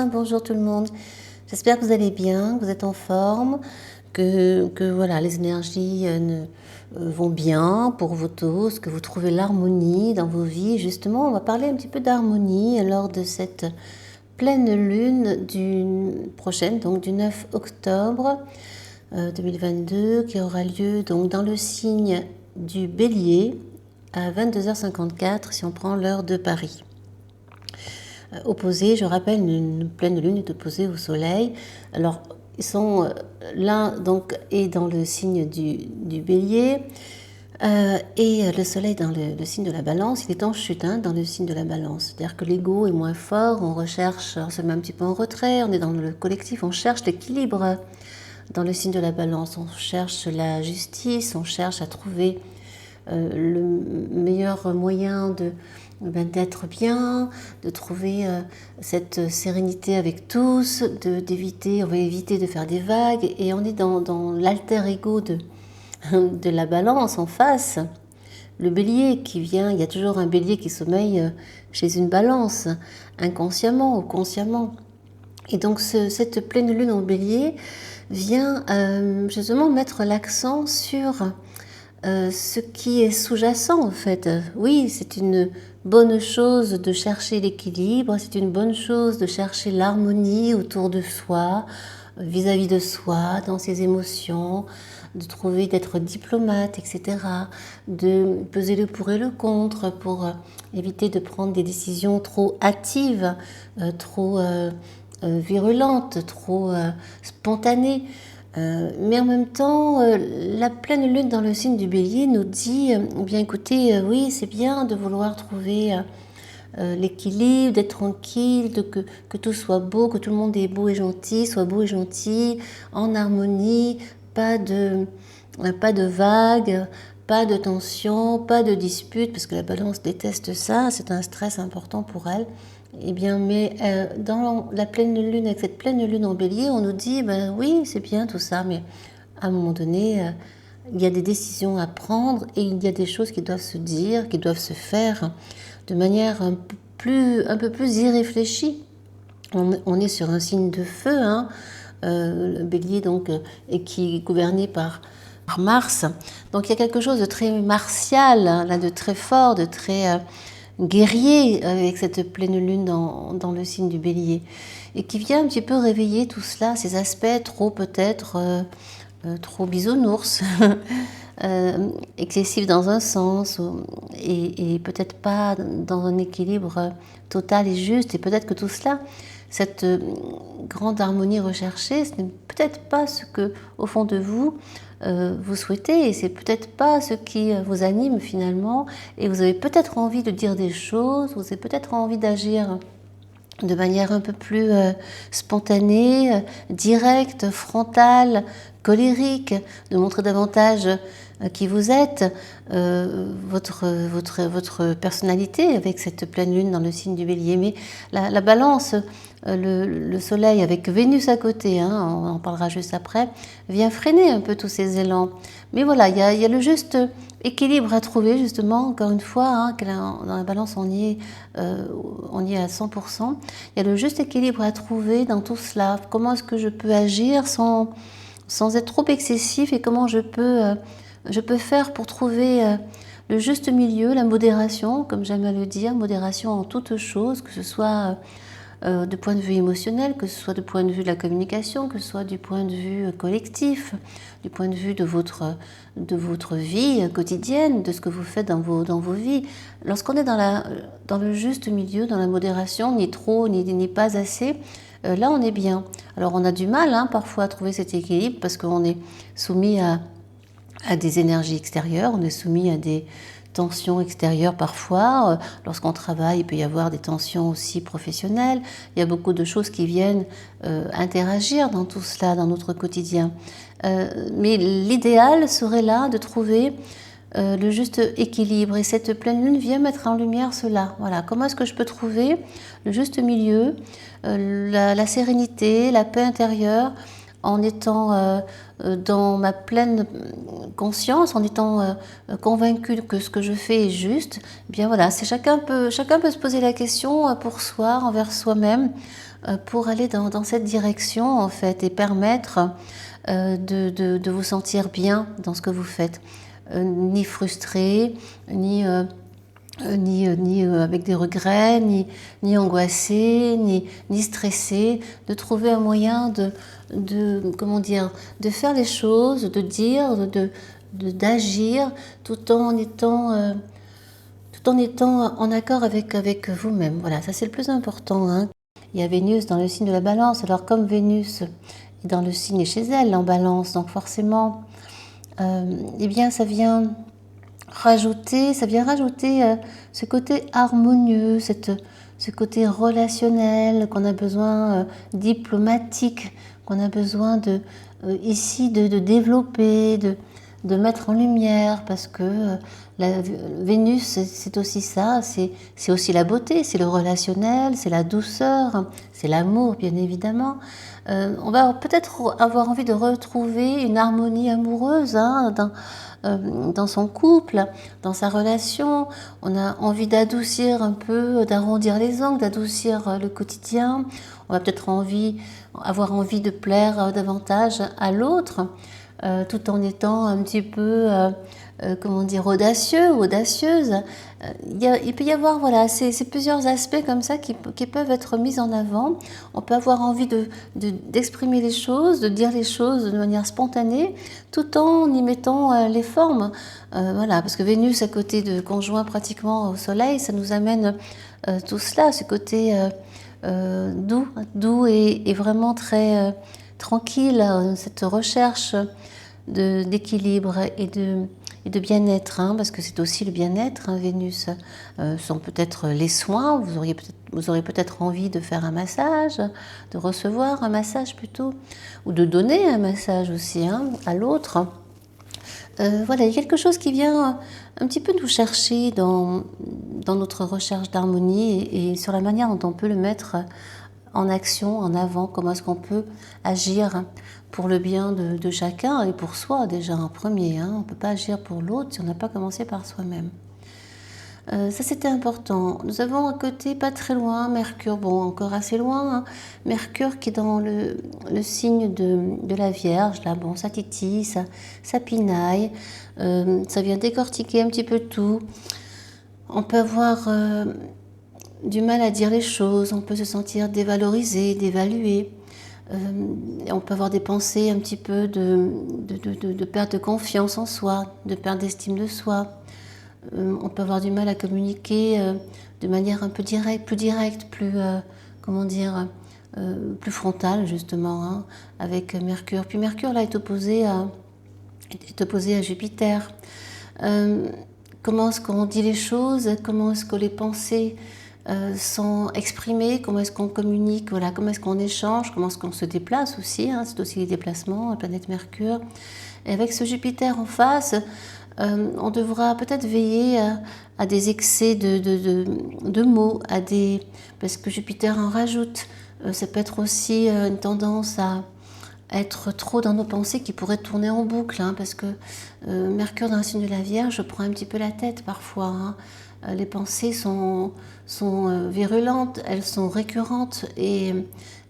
bonjour tout le monde. J'espère que vous allez bien, que vous êtes en forme, que voilà, les énergies vont bien pour vous tous, que vous trouvez l'harmonie dans vos vies. Justement, on va parler un petit peu d'harmonie lors de cette pleine lune prochaine, donc du 9 octobre 2022, qui aura lieu donc dans le signe du Bélier à 22h54 si on prend l'heure de Paris. Opposé, je rappelle, une pleine lune est opposée au soleil. Alors, ils sont l'un donc est dans le signe du Bélier et le soleil dans le signe de la Balance. Il est en chute dans le signe de la Balance. C'est-à-dire que l'ego est moins fort, on recherche, on se met un petit peu en retrait, on est dans le collectif, on cherche l'équilibre dans le signe de la Balance. On cherche la justice, on cherche à trouver le meilleur moyen d'être bien, de trouver cette sérénité avec tous, on va éviter de faire des vagues, et on est dans l'alter ego de la Balance en face. Le Bélier qui vient, il y a toujours un Bélier qui sommeille chez une Balance, inconsciemment ou consciemment. Et donc cette pleine lune en Bélier vient justement mettre l'accent sur ce qui est sous-jacent en fait. Oui, c'est une bonne chose de chercher l'équilibre, c'est une bonne chose de chercher l'harmonie autour de soi, vis-à-vis de soi, dans ses émotions, de trouver d'être diplomate, etc., de peser le pour et le contre pour éviter de prendre des décisions trop hâtives, trop virulentes, trop spontanées. Mais en même temps, la pleine lune dans le signe du Bélier nous dit, bien écoutez, oui, c'est bien de vouloir trouver l'équilibre, d'être tranquille, que tout soit beau, que tout le monde est beau et gentil, soit beau et gentil, en harmonie, pas de vagues, pas de tension, pas de dispute, parce que la Balance déteste ça, c'est un stress important pour elle. Eh bien, mais dans la pleine lune, avec cette pleine lune en Bélier, on nous dit, ben oui, c'est bien tout ça, mais à un moment donné, il y a des décisions à prendre et il y a des choses qui doivent se dire, qui doivent se faire de manière un peu plus irréfléchie. On est sur un signe de feu, le Bélier donc, et qui est gouverné par Mars. Donc il y a quelque chose de très martial, là, de très fort, de très guerrier avec cette pleine lune dans le signe du Bélier, et qui vient un petit peu réveiller tout cela, ces aspects trop peut-être trop bisounours, excessifs dans un sens, et peut-être pas dans un équilibre total et juste, et peut-être que tout cela, cette grande harmonie recherchée, ce n'est peut-être pas ce que, au fond de vous, vous souhaitez, et c'est peut-être pas ce qui vous anime finalement, et vous avez peut-être envie de dire des choses, vous avez peut-être envie d'agir de manière un peu plus spontanée, directe, frontale, colérique, de montrer davantage qui vous êtes, votre personnalité avec cette pleine lune dans le signe du Bélier. Mais la Balance, le soleil avec Vénus à côté, on en parlera juste après, vient freiner un peu tous ces élans. Mais voilà, il y a le juste équilibre à trouver, justement, encore une fois, dans la Balance on y est à 100%. Il y a le juste équilibre à trouver dans tout cela. Comment est-ce que je peux agir sans être trop excessif, et comment je peux faire pour trouver le juste milieu, la modération, comme j'aime à le dire, modération en toutes choses, que ce soit du point de vue émotionnel, que ce soit du point de vue de la communication, que ce soit du point de vue collectif, du point de vue de votre vie quotidienne, de ce que vous faites dans vos vies. Lorsqu'on est dans le juste milieu, dans la modération, ni trop, ni pas assez, là on est bien. Alors on a du mal parfois à trouver cet équilibre, parce qu'on est soumis à des énergies extérieures, on est soumis à des tensions extérieures parfois. Lorsqu'on travaille, il peut y avoir des tensions aussi professionnelles. Il y a beaucoup de choses qui viennent interagir dans tout cela, dans notre quotidien. Mais l'idéal serait là de trouver le juste équilibre. Et cette pleine lune vient mettre en lumière cela. Voilà. Comment est-ce que je peux trouver le juste milieu, la sérénité, la paix intérieure, en étant dans ma pleine conscience, en étant convaincue que ce que je fais est juste, eh bien voilà, c'est chacun peut se poser la question pour soi, envers soi-même, pour aller dans cette direction en fait et permettre de vous sentir bien dans ce que vous faites, ni frustré, ni avec des regrets, ni angoissé, ni stressé, de trouver un moyen comment dire, de faire les choses, de dire, d'agir, tout en étant en accord avec vous-même. Voilà, ça c'est le plus important, hein. Il y a Vénus dans le signe de la Balance. Alors comme Vénus est dans le signe chez elle en Balance, donc forcément, eh bien ça vient rajouter ce côté harmonieux, ce côté relationnel qu'on a besoin, diplomatique, qu'on a besoin ici de développer, de mettre en lumière, parce que la Vénus, c'est aussi ça, c'est aussi la beauté, c'est le relationnel, c'est la douceur, c'est l'amour, bien évidemment. On va peut-être avoir envie de retrouver une harmonie amoureuse, hein, dans son couple, dans sa relation. On a envie d'adoucir un peu, d'arrondir les angles, d'adoucir le quotidien. On va peut-être avoir envie de plaire davantage à l'autre, tout en étant un petit peu, comment dire, audacieux ou audacieuse. Il peut y avoir, voilà, c'est plusieurs aspects comme ça qui peuvent être mis en avant. On peut avoir envie d'exprimer les choses, de dire les choses de manière spontanée, tout en y mettant les formes. Voilà, parce que Vénus à côté de conjoint pratiquement au Soleil, ça nous amène tout cela, ce côté doux et vraiment très tranquille, cette recherche d'équilibre et de bien-être, hein, parce que c'est aussi le bien-être, hein, Vénus, sont peut-être les soins. Vous aurez peut-être envie de faire un massage, de recevoir un massage plutôt, ou de donner un massage aussi, hein, à l'autre. Voilà, il y a quelque chose qui vient un petit peu nous chercher dans notre recherche d'harmonie et sur la manière dont on peut le mettre en action, en avant, comment est-ce qu'on peut agir pour le bien de chacun et pour soi déjà en premier, hein. On ne peut pas agir pour l'autre si on n'a pas commencé par soi-même. Ça c'était important. Nous avons à côté, pas très loin, Mercure, bon encore assez loin, hein. Mercure qui est dans le signe de la Vierge, là bon ça titille, ça pinaille, ça vient décortiquer un petit peu tout. On peut avoir du mal à dire les choses, on peut se sentir dévalorisé, dévalué. On peut avoir des pensées un petit peu de perte de confiance en soi, de perte d'estime de soi. On peut avoir du mal à communiquer de manière un peu directe, plus comment dire, plus frontale justement, hein, avec Mercure. Puis Mercure là est opposé à Jupiter. Comment est-ce qu'on dit les choses, comment est-ce que les pensées sont exprimées, comment est-ce qu'on communique, voilà, comment est-ce qu'on échange, comment est-ce qu'on se déplace aussi, hein, c'est aussi les déplacements, la planète Mercure. Et avec ce Jupiter en face, on devra peut-être veiller à des excès de mots, parce que Jupiter en rajoute. Ça peut être aussi une tendance à être trop dans nos pensées qui pourraient tourner en boucle, hein, parce que Mercure dans le signe de la Vierge prend un petit peu la tête parfois, hein. Les pensées sont virulentes, elles sont récurrentes et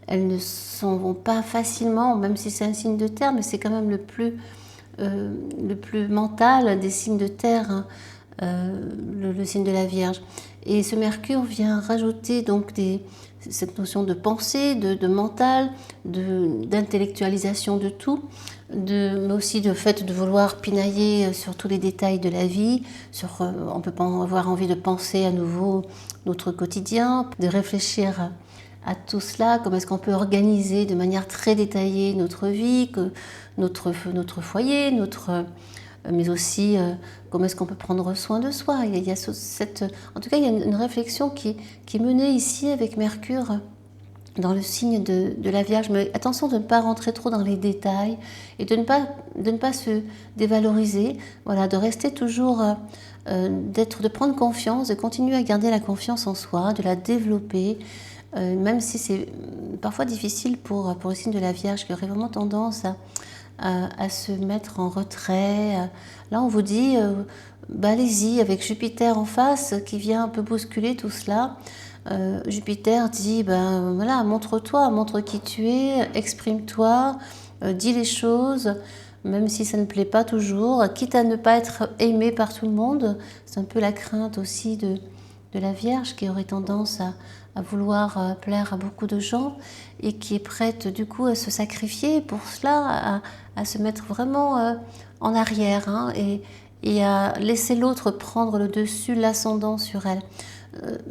elles ne s'en vont pas facilement, même si c'est un signe de terre, mais c'est quand même le plus mental des signes de terre, hein, le signe de la Vierge. Et ce Mercure vient rajouter donc cette notion de pensée, de mental, d'intellectualisation de tout, mais aussi de fait de vouloir pinailler sur tous les détails de la vie, on peut avoir envie de penser à nouveau notre quotidien, de réfléchir à tout cela, comment est-ce qu'on peut organiser de manière très détaillée notre vie, notre foyer, mais aussi comment est-ce qu'on peut prendre soin de soi. En tout cas, il y a une réflexion qui est menée ici avec Mercure dans le signe de la Vierge. Mais attention de ne pas rentrer trop dans les détails et de ne pas se dévaloriser. Voilà, de rester toujours, de prendre confiance, de continuer à garder la confiance en soi, de la développer. même si c'est parfois difficile pour le signe de la Vierge, qui aurait vraiment tendance à se mettre en retrait. Là, on vous dit, bah, allez-y, avec Jupiter en face, qui vient un peu bousculer tout cela. Jupiter dit, ben voilà, montre-toi, montre qui tu es, exprime-toi, dis les choses, même si ça ne plaît pas toujours, quitte à ne pas être aimé par tout le monde. C'est un peu la crainte aussi de la Vierge, qui aurait tendance à vouloir plaire à beaucoup de gens et qui est prête du coup à se sacrifier pour cela, à se mettre vraiment en arrière, hein, et à laisser l'autre prendre le dessus, l'ascendant sur elle.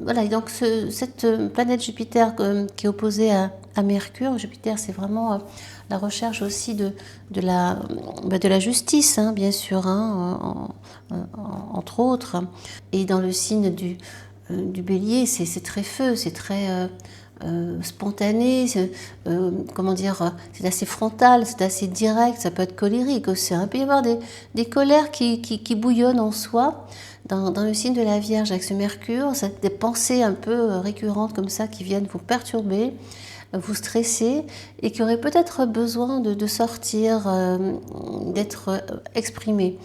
Voilà, et donc cette planète Jupiter qui est opposée à Mercure. Jupiter, c'est vraiment la recherche aussi de la justice, hein, bien sûr, hein, entre autres. Et dans le signe du Bélier, c'est très feu, c'est très spontané, comment dire, c'est assez frontal, c'est assez direct, ça peut être colérique aussi, hein. Il peut y avoir des colères qui bouillonnent en soi. Dans le signe de la Vierge avec ce Mercure, c'est des pensées un peu récurrentes comme ça qui viennent vous perturber, vous stresser et qui auraient peut-être besoin de sortir, d'être exprimées.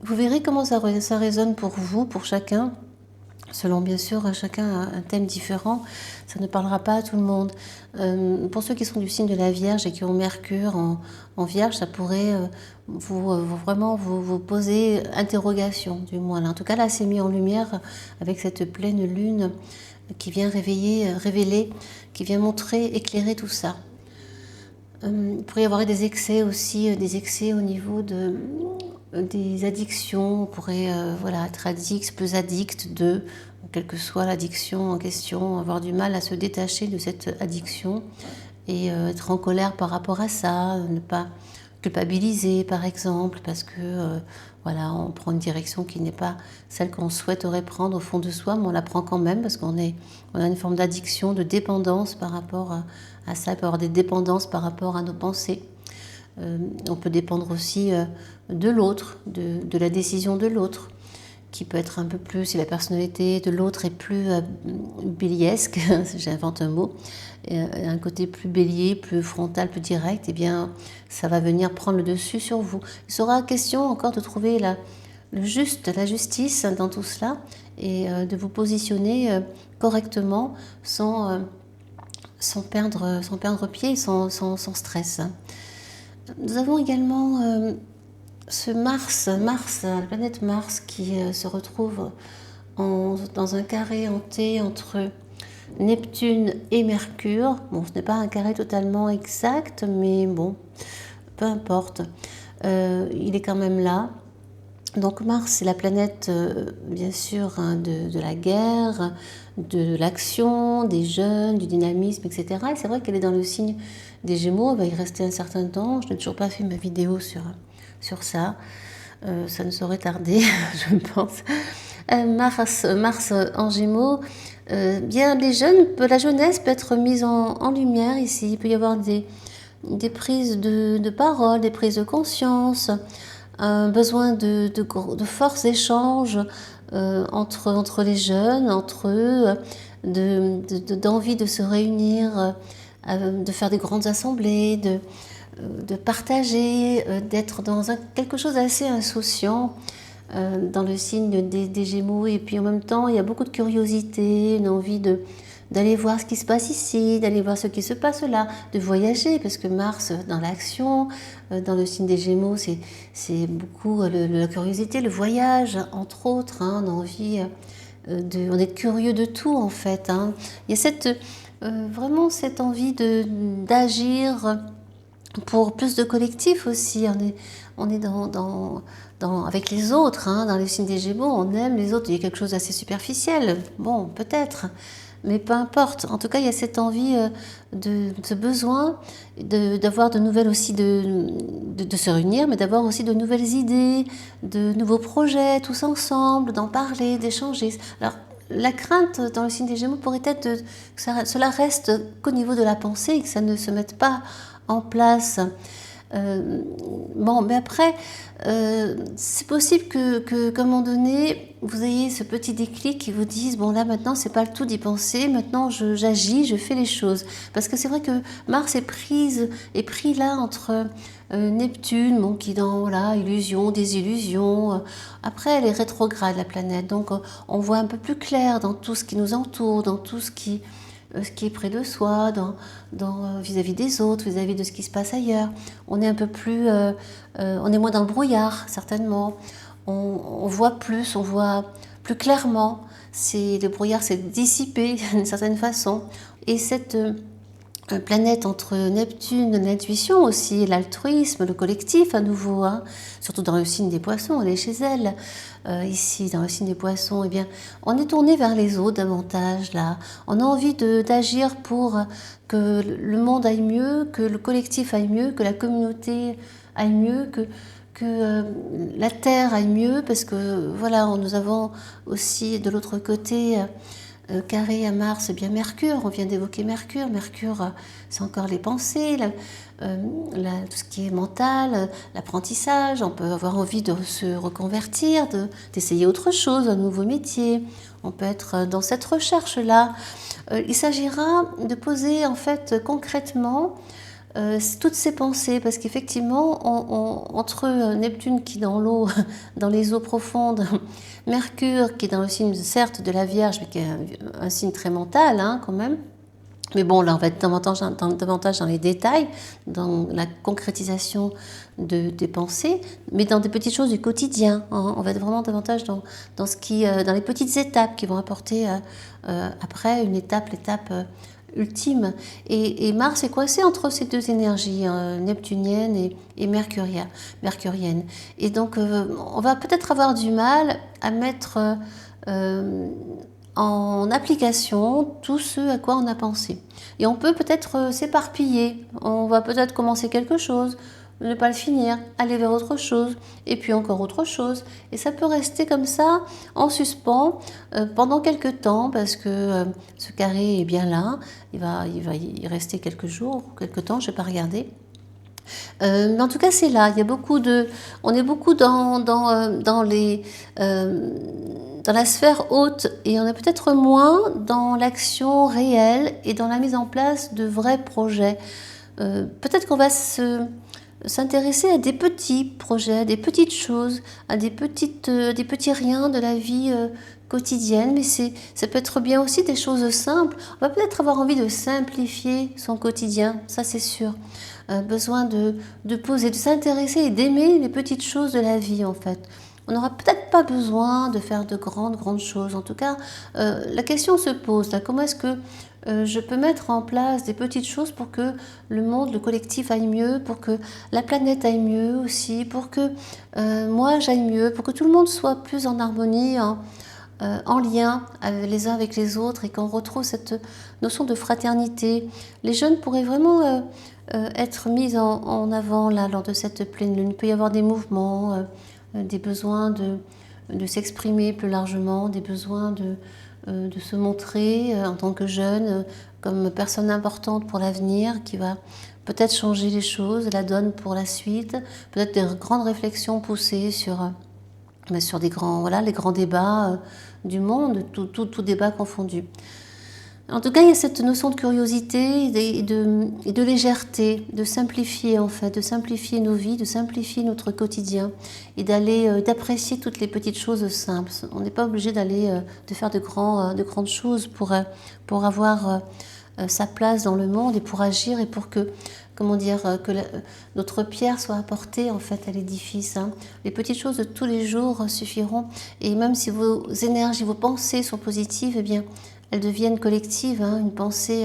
Vous verrez comment ça résonne pour vous, pour chacun. Selon bien sûr chacun a un thème différent, ça ne parlera pas à tout le monde. Pour ceux qui sont du signe de la Vierge et qui ont Mercure en Vierge, ça pourrait vraiment vous poser interrogation, du moins. En tout cas, là, c'est mis en lumière avec cette pleine lune qui vient révéler, qui vient montrer, éclairer tout ça. Il pourrait y avoir des excès aussi, des excès au niveau des addictions. On pourrait être addict, plus addict de, quelle que soit l'addiction en question, avoir du mal à se détacher de cette addiction et être en colère par rapport à ça, ne pas culpabiliser par exemple, parce que on prend une direction qui n'est pas celle qu'on souhaiterait prendre au fond de soi, mais on la prend quand même parce on a une forme d'addiction, de dépendance par rapport à ça. Il peut y avoir des dépendances par rapport à nos pensées. On peut dépendre aussi de l'autre, de la décision de l'autre, qui peut être un peu plus, si la personnalité de l'autre est plus béliesque, j'invente un mot, un côté plus bélier, plus frontal, plus direct, eh bien ça va venir prendre le dessus sur vous. Il sera question encore de trouver la justice dans tout cela et de vous positionner correctement sans perdre pied, sans stress. Nous avons également ce Mars, la planète Mars qui se retrouve dans un carré hanté entre Neptune et Mercure. Bon, ce n'est pas un carré totalement exact, mais bon, peu importe. Il est quand même là. Donc Mars, c'est la planète, bien sûr, hein, de la guerre, de l'action, des jeunes, du dynamisme, etc. Et c'est vrai qu'elle est dans le signe des Gémeaux. Elle va y rester un certain temps. Je n'ai toujours pas fait ma vidéo sur ça. Ça ne saurait tarder, je pense. Mars en Gémeaux. Bien, la jeunesse peut être mise en lumière ici. Il peut y avoir des prises de parole, des prises de conscience, un besoin de forts échanges entre les jeunes, entre eux, d'envie de se réunir, de faire des grandes assemblées, de partager, d'être dans quelque chose d'assez insouciant dans le signe des Gémeaux. Et puis en même temps, il y a beaucoup de curiosité, une envie d'aller voir ce qui se passe ici, d'aller voir ce qui se passe là, de voyager, parce que Mars, dans l'action, dans le signe des Gémeaux, c'est beaucoup la curiosité, le voyage, entre autres, hein, on a envie on est curieux de tout, en fait, hein. Il y a vraiment cette envie d'agir pour plus de collectif aussi. On est avec les autres, hein, dans le signe des Gémeaux, on aime les autres. Il y a quelque chose d'assez superficiel, bon, peut-être, mais peu importe. En tout cas, il y a cette envie, ce besoin d'avoir de nouvelles aussi, de se réunir, mais d'avoir aussi de nouvelles idées, de nouveaux projets, tous ensemble, d'en parler, d'échanger. Alors, la crainte dans le signe des Gémeaux pourrait être que cela reste qu'au niveau de la pensée et que ça ne se mette pas en place Euh, bon, mais après, c'est possible qu'à un moment donné, vous ayez ce petit déclic qui vous dise, bon là maintenant, c'est pas le tout d'y penser, maintenant j'agis, je fais les choses. Parce que c'est vrai que Mars est pris là entre Neptune, bon, qui est dans voilà, illusion, désillusion. Après, elle est rétrograde, la planète, donc on voit un peu plus clair dans tout ce qui nous entoure, dans tout ce qui est près de soi, vis-à-vis des autres, vis-à-vis de ce qui se passe ailleurs. On est un peu plus, on est moins dans le brouillard, certainement. On voit plus, on voit plus clairement. Le brouillard s'est dissipé d'une certaine façon. Et cette planète entre Neptune, l'intuition aussi, l'altruisme, le collectif à nouveau, hein, surtout dans le signe des poissons, elle est chez elle. Ici, dans le signe des poissons, eh bien, on est tourné vers les autres davantage là. On a envie d'agir pour que le monde aille mieux, que le collectif aille mieux, que la communauté aille mieux, que la Terre aille mieux, parce que voilà, nous avons aussi de l'autre côté carré à Mars, bien Mercure, on vient d'évoquer Mercure. Mercure, c'est encore les pensées, tout ce qui est mental, l'apprentissage. On peut avoir envie de se reconvertir, d'essayer autre chose, un nouveau métier. On peut être dans cette recherche-là. Il s'agira de poser en fait concrètement toutes ces pensées, parce qu'effectivement, entre Neptune qui est dans l'eau, dans les eaux profondes, Mercure qui est dans le signe, certes, de la Vierge, mais qui est un signe très mental, hein, quand même. Mais bon, là, on va être davantage dans les détails, dans la concrétisation des pensées, mais dans des petites choses du quotidien, hein. On va être vraiment davantage dans les petites étapes qui vont apporter après l'étape ultime. Et Mars est coincé entre ces deux énergies, neptunienne et mercurienne. Et donc, on va peut-être avoir du mal à mettre en application tout ce à quoi on a pensé. Et on peut peut-être s'éparpiller. On va peut-être commencer quelque chose, ne pas le finir, aller vers autre chose, et puis encore autre chose. Et ça peut rester comme ça, en suspens, pendant quelques temps, parce que ce carré est bien là. Il va y rester quelques jours, quelques temps, je n'ai pas regardé. Mais en tout cas, c'est là. On est beaucoup dans la sphère haute, et on est peut-être moins dans l'action réelle et dans la mise en place de vrais projets. Peut-être qu'on va s'intéresser à des petits projets, à des petites choses, à des petits riens de la vie quotidienne, mais ça peut être bien aussi des choses simples. On va peut-être avoir envie de simplifier son quotidien, ça c'est sûr. Besoin de poser, de s'intéresser et d'aimer les petites choses de la vie en fait. On n'aura peut-être pas besoin de faire de grandes choses. En tout cas, la question se pose là, comment est-ce que je peux mettre en place des petites choses pour que le monde, le collectif aille mieux, pour que la planète aille mieux aussi, pour que moi j'aille mieux, pour que tout le monde soit plus en harmonie, en lien les uns avec les autres, et qu'on retrouve cette notion de fraternité. Les jeunes pourraient vraiment être mis en avant là, lors de cette pleine lune. Il peut y avoir des mouvements, des besoins de s'exprimer plus largement, des besoins de se montrer en tant que jeune comme personne importante pour l'avenir, qui va peut-être changer les choses, la donne pour la suite, peut-être des grandes réflexions poussées sur les grands débats du monde, tout débat confondu. En tout cas, il y a cette notion de curiosité et de légèreté, de simplifier en fait, de simplifier nos vies, de simplifier notre quotidien et d'apprécier toutes les petites choses simples. On n'est pas obligé de faire de grandes choses pour avoir sa place dans le monde et pour agir et pour que notre pierre soit apportée en fait à l'édifice, hein. Les petites choses de tous les jours suffiront, et même si vos énergies, vos pensées sont positives, eh bien elles deviennent collectives, hein. Une pensée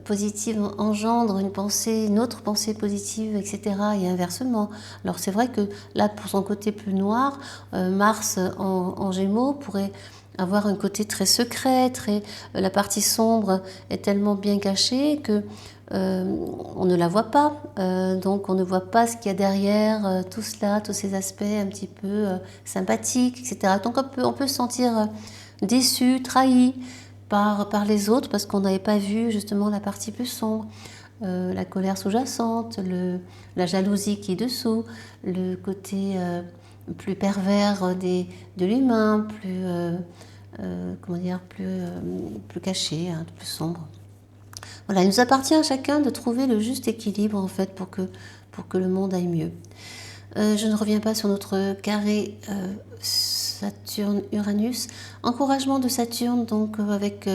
positive engendre une autre pensée positive, etc. et inversement. Alors c'est vrai que là, pour son côté plus noir, Mars en Gémeaux pourrait avoir un côté très secret, la partie sombre est tellement bien cachée que on ne la voit pas, donc on ne voit pas ce qu'il y a derrière tout cela, tous ces aspects un petit peu sympathiques, etc. Donc on peut se sentir déçu, trahi par les autres parce qu'on n'avait pas vu justement la partie plus sombre. la colère sous-jacente, la jalousie qui est dessous, le côté plus pervers de l'humain, comment dire, plus caché, hein, plus sombre. Voilà, il nous appartient à chacun de trouver le juste équilibre en fait pour que le monde aille mieux. Je ne reviens pas sur notre carré Saturne-Uranus. Encouragement de Saturne donc avec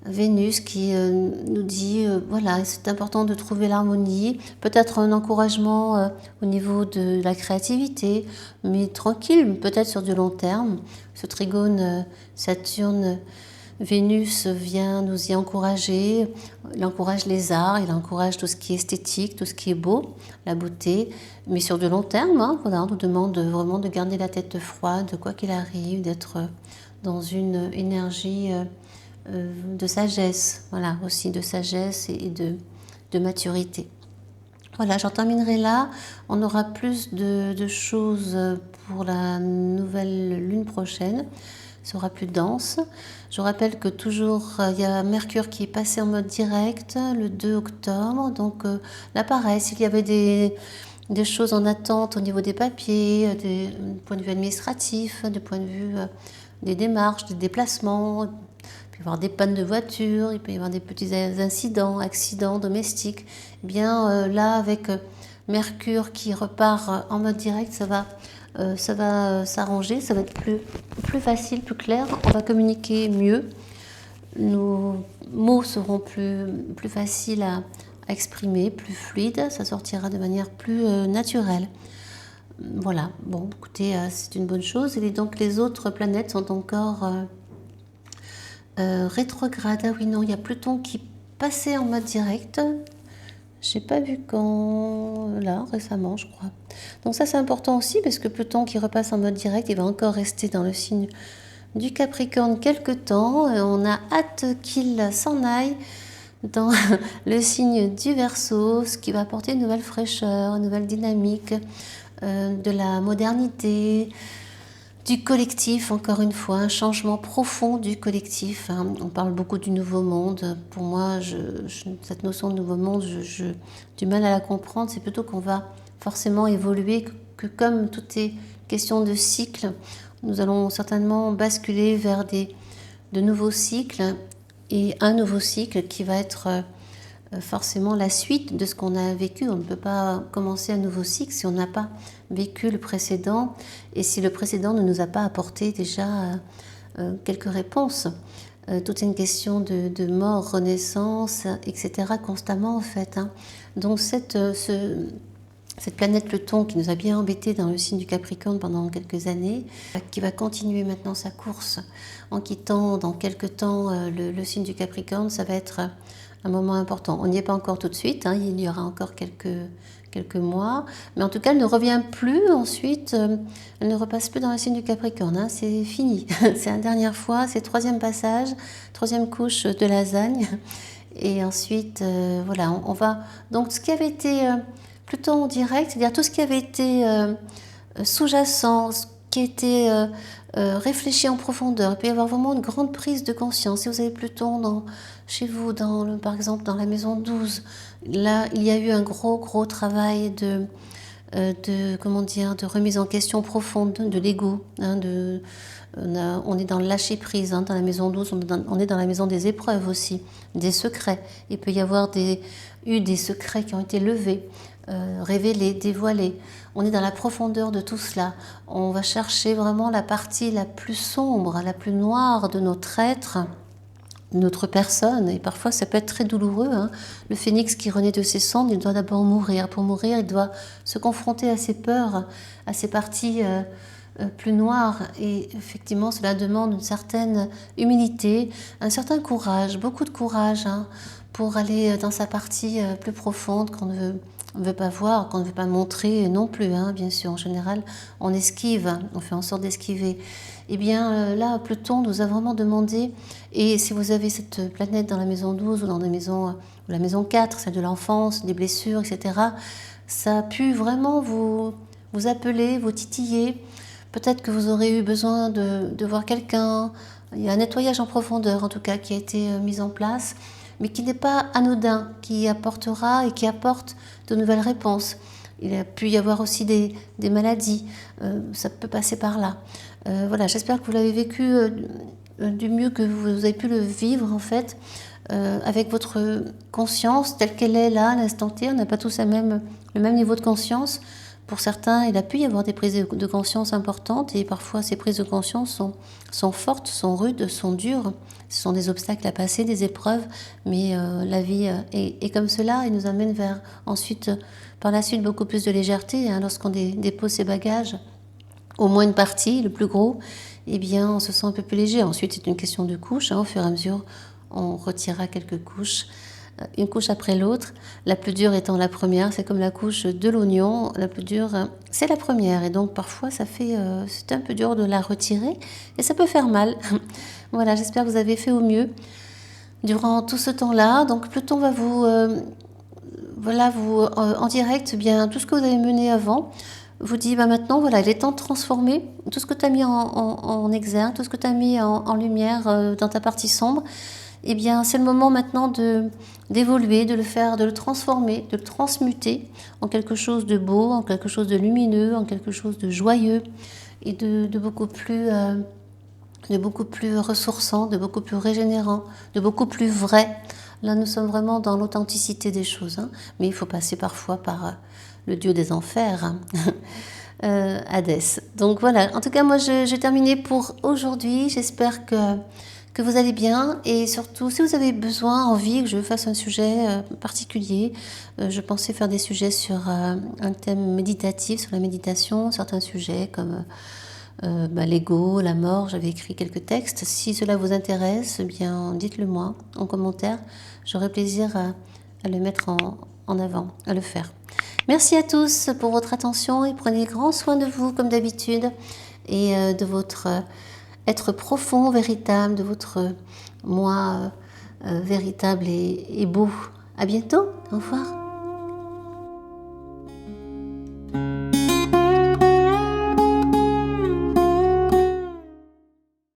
Vénus qui nous dit voilà, c'est important de trouver l'harmonie, peut-être un encouragement au niveau de la créativité, mais tranquille, peut-être sur du long terme. Ce trigone Saturne-Vénus vient nous y encourager, il encourage les arts, il encourage tout ce qui est esthétique, tout ce qui est beau, la beauté, mais sur du long terme, hein, voilà, on nous demande vraiment de garder la tête froide, quoi qu'il arrive, d'être dans une énergie de sagesse, voilà, aussi de sagesse et de maturité. Voilà, j'en terminerai là. On aura plus de choses pour la nouvelle lune prochaine. Ce sera plus dense. Je rappelle que toujours, il y a Mercure qui est passé en mode direct le 2 octobre. Donc là, pareil, s'il y avait des choses en attente au niveau des papiers, du point de vue administratif, du point de vue des démarches, des déplacements, il peut y avoir des pannes de voiture, il peut y avoir des petits incidents, accidents domestiques. Eh bien là, avec Mercure qui repart en mode direct, ça va s'arranger, ça va être plus facile, plus clair. On va communiquer mieux. Nos mots seront plus faciles à exprimer, plus fluides. Ça sortira de manière plus naturelle. Voilà, bon, écoutez, c'est une bonne chose. Et donc les autres planètes sont encore rétrogrades. Ah oui, non, il y a Pluton qui passait en mode direct. Je n'ai pas vu quand, là, récemment, je crois. Donc ça, c'est important aussi, parce que Pluton qui repasse en mode direct, il va encore rester dans le signe du Capricorne quelque temps. On a hâte qu'il s'en aille dans le signe du Verseau, ce qui va apporter une nouvelle fraîcheur, une nouvelle dynamique, de la modernité, du collectif, encore une fois, un changement profond du collectif. On parle beaucoup du nouveau monde. Pour moi, cette notion de nouveau monde, j'ai du mal à la comprendre. C'est plutôt qu'on va forcément évoluer, que comme tout est question de cycle, nous allons certainement basculer vers de nouveaux cycles, et un nouveau cycle qui va être forcément la suite de ce qu'on a vécu. On ne peut pas commencer un nouveau cycle si on n'a pas vécu le précédent et si le précédent ne nous a pas apporté déjà quelques réponses. Tout est une question de mort, renaissance, etc. constamment en fait. Donc cette planète Pluton qui nous a bien embêtés dans le signe du Capricorne pendant quelques années, qui va continuer maintenant sa course en quittant dans quelques temps le signe du Capricorne, ça va être un moment important. On n'y est pas encore tout de suite, il y aura encore quelques mois, mais en tout cas elle ne revient plus ensuite, elle ne repasse plus dans le signe du Capricorne, c'est fini, c'est la dernière fois, c'est le troisième passage, troisième couche de lasagne, et ensuite voilà, on va, donc ce qui avait été plutôt en direct, c'est-à-dire tout ce qui avait été sous-jacent, ce qui a été réfléchi en profondeur, il peut y avoir vraiment une grande prise de conscience. Si vous avez Pluton chez vous, par exemple dans la maison 12, là il y a eu un gros travail de remise en question profonde de l'ego. On est dans le lâcher prise, dans la maison 12, on est dans la maison des épreuves aussi, des secrets. Il peut y avoir eu des secrets qui ont été levés, révélés, dévoilés. On est dans la profondeur de tout cela. On va chercher vraiment la partie la plus sombre, la plus noire de notre être, notre personne, et parfois ça peut être très douloureux. Le phénix qui renaît de ses cendres, il doit d'abord mourir. Pour mourir, il doit se confronter à ses peurs, à ses parties plus noires, et effectivement cela demande une certaine humilité, un certain courage, beaucoup de courage, pour aller dans sa partie plus profonde qu'on ne veut pas voir, qu'on ne veut pas montrer non plus, bien sûr. En général, on esquive, on fait en sorte d'esquiver. Eh bien, là, Pluton nous a vraiment demandé, et si vous avez cette planète dans la maison 12 ou dans la maison 4, celle de l'enfance, des blessures, etc., ça a pu vraiment vous appeler, vous titiller. Peut-être que vous aurez eu besoin de voir quelqu'un. Il y a un nettoyage en profondeur, en tout cas, qui a été mis en place. mais qui n'est pas anodin, qui apportera et qui apporte de nouvelles réponses. Il a pu y avoir aussi des maladies, ça peut passer par là. Voilà, j'espère que vous l'avez vécu du mieux que vous avez pu le vivre en fait, avec votre conscience telle qu'elle est là, à l'instant T. On n'a pas tous le même niveau de conscience. Pour certains, il a pu y avoir des prises de conscience importantes et parfois ces prises de conscience sont fortes, sont rudes, sont dures. Ce sont des obstacles à passer, des épreuves, mais la vie est comme cela et nous amène vers ensuite, par la suite, beaucoup plus de légèreté. Hein, lorsqu'on dépose ses bagages, au moins une partie, le plus gros, eh bien on se sent un peu plus léger. Ensuite, c'est une question de couches. Hein, au fur et à mesure, on retirera quelques couches, une couche après l'autre. La plus dure étant la première, c'est comme la couche de l'oignon. La plus dure, c'est la première. Et donc parfois, c'est un peu dur de la retirer et ça peut faire mal. Voilà, j'espère que vous avez fait au mieux durant tout ce temps-là. Donc Pluton va vous, en direct, eh bien tout ce que vous avez mené avant vous dit maintenant, voilà, il est temps de transformer tout ce que tu as mis en exergue, tout ce que tu as mis en lumière dans ta partie sombre. Eh bien, c'est le moment maintenant d'évoluer, de le faire, de le transformer, de le transmuter en quelque chose de beau, en quelque chose de lumineux, en quelque chose de joyeux et de beaucoup plus ressourçant, de beaucoup plus régénérant, de beaucoup plus vrai. Là, nous sommes vraiment dans l'authenticité des choses, hein. Mais il faut passer parfois par le dieu des enfers, hein. Hadès. Donc voilà, en tout cas, moi, j'ai terminé pour aujourd'hui. J'espère que vous allez bien et surtout, si vous avez besoin, envie que je fasse un sujet particulier, je pensais faire des sujets sur un thème méditatif, sur la méditation, certains sujets comme l'ego, la mort. J'avais écrit quelques textes. Si cela vous intéresse, eh bien dites-le moi en commentaire. J'aurai plaisir à le mettre en avant, à le faire. Merci à tous pour votre attention et prenez grand soin de vous comme d'habitude et de votre être profond, véritable, de votre moi véritable et beau. À bientôt, au revoir.